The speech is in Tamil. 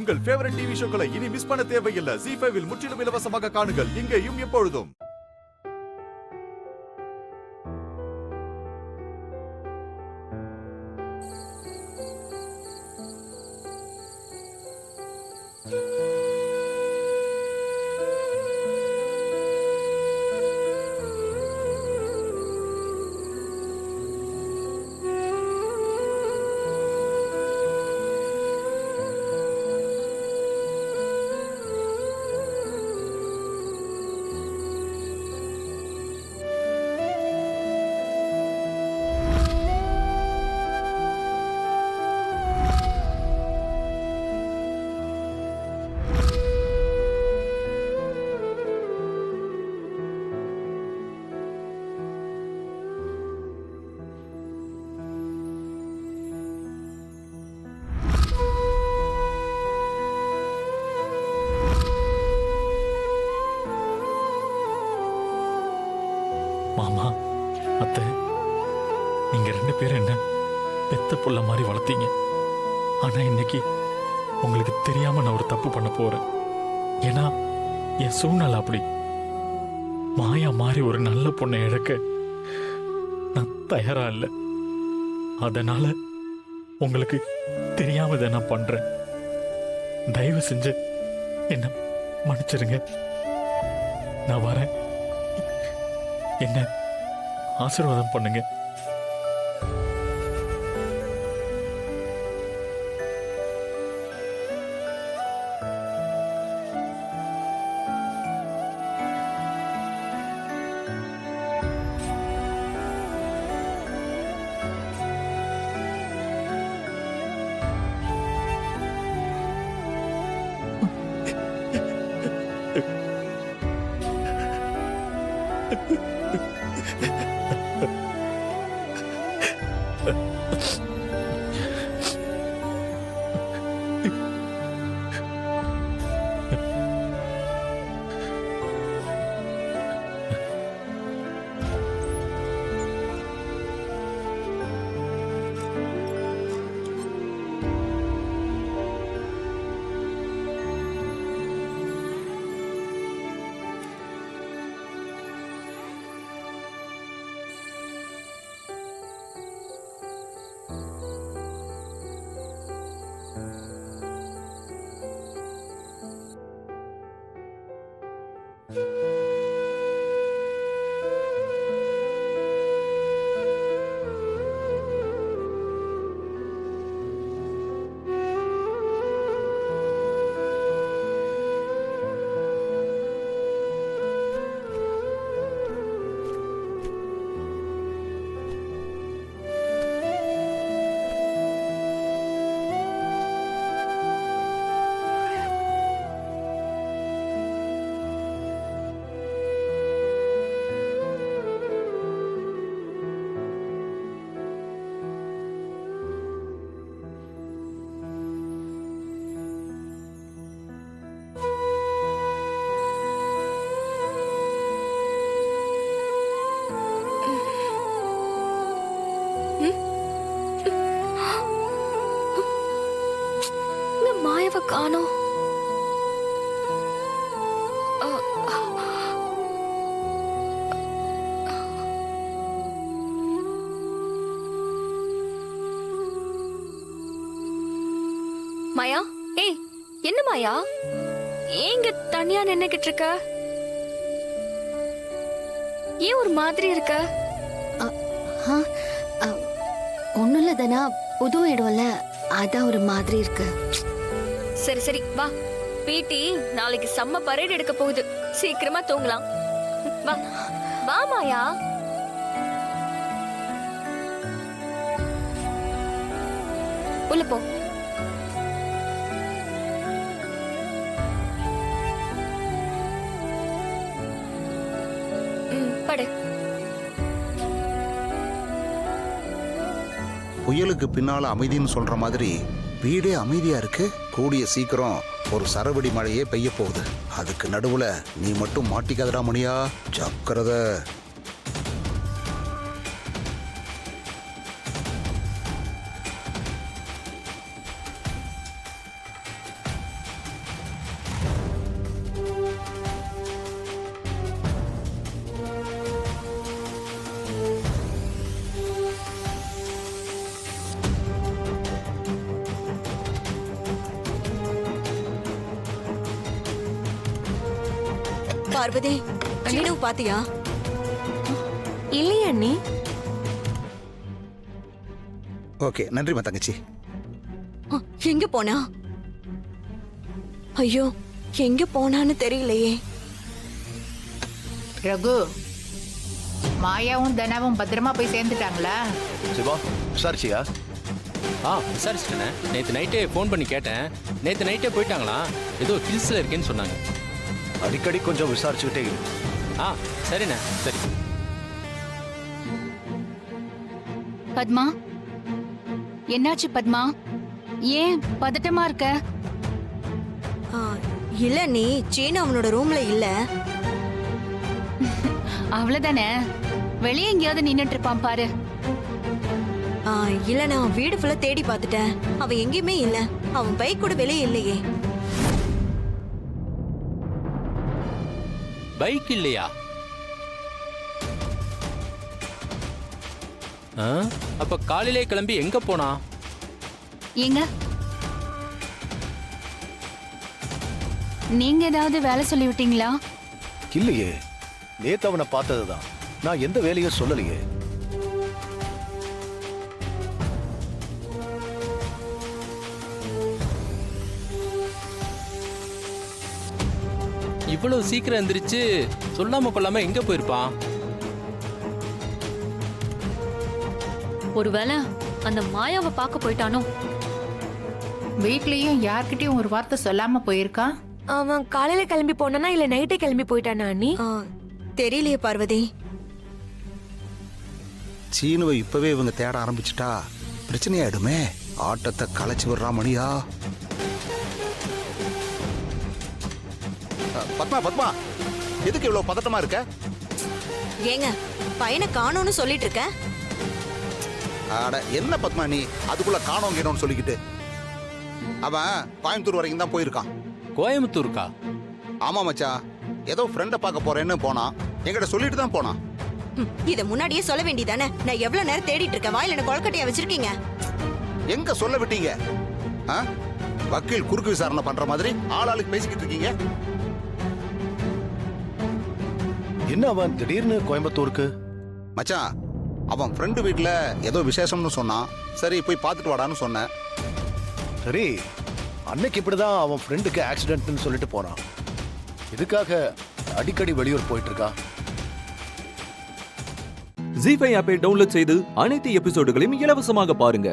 உங்கள் ஃபேவரட் டிவி ஷோக்களை இனி மிஸ் பண்ண தேவையில்லை. ஜீ5 இல் முற்றிலும் இலவசமாக காணுங்கள், இங்கேயும் எப்பொழுதும். மாமா, அத்தை, நீங்க 2 பேரும் என்ன பெத்த புள்ள மாதிரி வளர்த்தீங்க. ஆனா இன்னைக்கு உங்களுக்கு தெரியாம நான் ஒரு தப்பு பண்ண போறேன். ஏன்னா என் சூழ்நிலை அப்படி. மாயா மாதிரி ஒரு நல்ல பொண்ணை இழக்க நான் தயாரா இல்லை. அதனால உங்களுக்கு தெரியாம இதை நான் பண்றேன். தயவு செஞ்சு என்ன மன்னிச்சிருங்க. நான் வரேன். என்ன ஆசீர்வாதம் பண்ணுங்க. காணோம். மாயா, ஏய், என்ன மாயா, ஏங்க தனியா நின்னுகிட்டு இருக்க? ஏன் ஒரு மாதிரி இருக்க? ஒண்ணும் இல்ல தானா, புது இடம்ல, அதான் ஒரு மாதிரி இருக்கு. சரி சரி வா, பீட்டி நாளைக்கு செம்ம பரேட் எடுக்க போகுது, சீக்கிரமா தூங்கலாம். வா வா மாயா. உள்ள போ. படு. புயலுக்கு பின்னால அமைதின்னு சொல்ற மாதிரி வீடே அமைதியா இருக்கு. கூடிய சீக்கிரம் ஒரு சரவெடி மழையே பெய்ய போகுது. அதுக்கு நடுவுல நீ மட்டும் மாட்டிக்காதடா மணியா, ஜாக்கிரதை. பார்வதி சீனு பாத்தியா? இல்லையா அண்ணி? ஓகே, நன்றிம்மா தங்கச்சி. எங்க போனா? ஐயோ, எங்க போனான்னு தெரியலையே. ரகு, மாயாவும் தனாவும் பத்திரமா போய் சேர்ந்துட்டாங்களா? சிவா, விசாரிச்சியா? விசாரிச்சிட்டேண்ணே. நேற்று நைட்டே ஃபோன் பண்ணி கேட்டேன். நேற்று நைட்டே போயிட்டாங்களா? ஏதோ ஹில்ஸில் இருக்கேன்னு சொன்னாங்க. அடிக்கடி கொஞ்சம் விசாரிச்சுக்கிட்டே இரு. சரிண்ணே, சரி. பத்மா, என்னாச்சு பத்மா? ஏன் பதட்டமா இருக்க? இல்ல நீ சீனு அவனோட ரூம்ல இல்ல. அவ்வளவுதானே, வெளியே எங்கேயாவது நின்னுட்டு இருப்பான் பாரு. இல்ல நான் வீடு ஃபுல்லா தேடி பார்த்துட்டேன். அவன் எங்கேயுமே இல்ல. அவன் பைக் கூட வெளியே இல்லையே. பைக் இல்லையா? அப்ப காலையிலே கிளம்பி எங்க போனா? ஏங்க, நீங்க ஏதாவது வேலை சொல்லி விட்டீங்களா? இல்லையே, நேத்து அவனை பார்த்ததுதான். நான் எந்த வேலையும் சொல்லலையே. இவ்வளவு சீக்கிரம் எந்திரிச்சு சொல்லாம கொள்ளாம எங்க போயிருப்பான்? ஒருவேளை அந்த மாயாவை பார்க்க போயிட்டானோ? வீட்லயும் யார்கிட்டயும் ஒரு வார்த்தை சொல்லாம போயிருக்கான். அவன் காலையில கிளம்பி போனானா இல்ல நைட்டே கிளம்பி போயிட்டானா அண்ணி? தெரியலையே பார்வதி. சீனுவை இப்பவே இவங்க தேட ஆரம்பிச்சுட்டா பிரச்சனையாயிடுமே. ஆட்டத்தை களைச்சு விடுறா மணியா. பத்மா, பத்மா, எதுக்கு இவ்வளவு பதட்டமா இருக்க? ஏங்க, பையனை காணோன்னு சொல்லிட்டு இருக்க. அட என்ன பத்மா நீ அதுக்குள்ள காணோம் கேனோன்னு சொல்லிக்கிட்டு. அவன் கோயம்புத்தூர் வரைக்கும் தான் போயிருக்கான். கோயம்புத்தூருக்கா? ஆமா மச்சான், ஏதோ ஃப்ரெண்டை பார்க்க போறேன்னு போனான். என்கிட்ட சொல்லிட்டு தான் போனான். இத முன்னாடியே சொல்ல வேண்டியதானே? நான் எவ்வளவு நேரம் தேடிட்டு இருக்கேன். வாயில என்ன கொழக்கட்டையா வச்சிருக்கீங்க? எங்க சொல்ல விட்டீங்க? வக்கீல் குறுக்கு விசாரணை பண்ற மாதிரி ஆளாளுக்கு பேசிக்கிட்டு இருக்கீங்க. என்ன அவன் திடீர்னு கோயம்புத்தூருக்கு? மச்சான், அவன் ஃப்ரெண்டு வீட்டுல ஏதோ விசேஷம்னு சொன்னான். சரி போய் பார்த்துட்டு வாடான்னு சொன்னேன். சரி, அன்னைக்கு இப்படிதான் அவன் ஃப்ரெண்டுக்கு ஆக்சிடென்ட்னு சொல்லிட்டு போனான். இதுக்காக அடிக்கடி வெளியூர் போயிட்டு இருக்கான். ஜீ5 ஆப்பை டவுன்லோட் செய்து அனைத்து எபிசோடுகளையும் இலவசமாக பாருங்க.